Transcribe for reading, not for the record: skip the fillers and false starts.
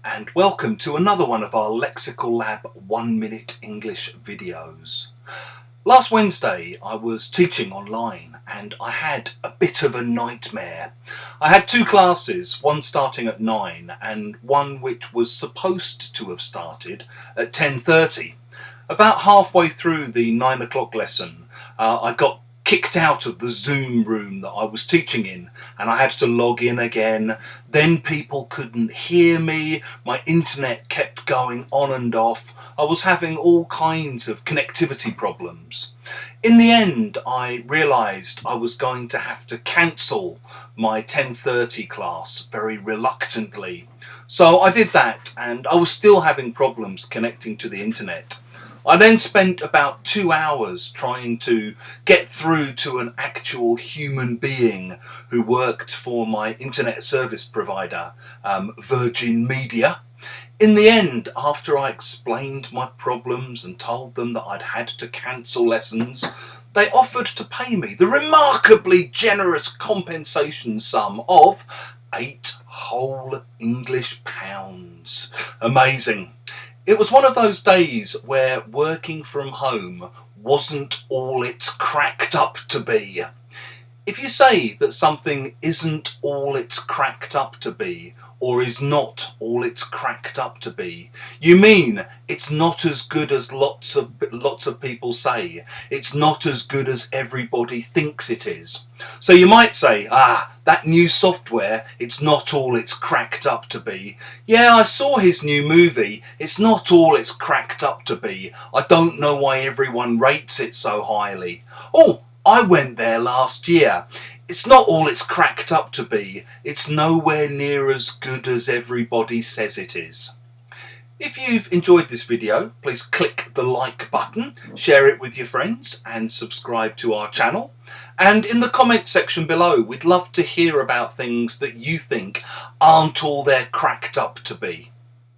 and welcome to another one of our Lexical Lab 1 Minute English videos. Last Wednesday I was teaching online and I had a bit of a nightmare. I had two classes, one starting at 9 and one which was supposed to have started at 10:30. About halfway through the 9 o'clock lesson I got kicked out of the Zoom room that I was teaching in and I had to log in again. Then people couldn't hear me, my internet kept going on and off, I was having all kinds of connectivity problems. In the end I realised I was going to have to cancel my 10:30 class very reluctantly. So I did that and I was still having problems connecting to the internet. I then spent about 2 hours trying to get through to an actual human being who worked for my internet service provider, Virgin Media. In the end, after I explained my problems and told them that I'd had to cancel lessons, they offered to pay me the remarkably generous compensation sum of 8 whole English pounds. Amazing. It was one of those days where working from home wasn't all it's cracked up to be. If you say that something isn't all it's cracked up to be, or is not all it's cracked up to be, you mean it's not as good as lots of people say. It's not as good as everybody thinks it is. So you might say, that new software, it's not all it's cracked up to be. Yeah, I saw his new movie, it's not all it's cracked up to be. I don't know why everyone rates it so highly. Oh, I went there last year. It's not all it's cracked up to be. It's nowhere near as good as everybody says it is. If you've enjoyed this video, please click the like button, share it with your friends and subscribe to our channel. And in the comment section below, we'd love to hear about things that you think aren't all they're cracked up to be.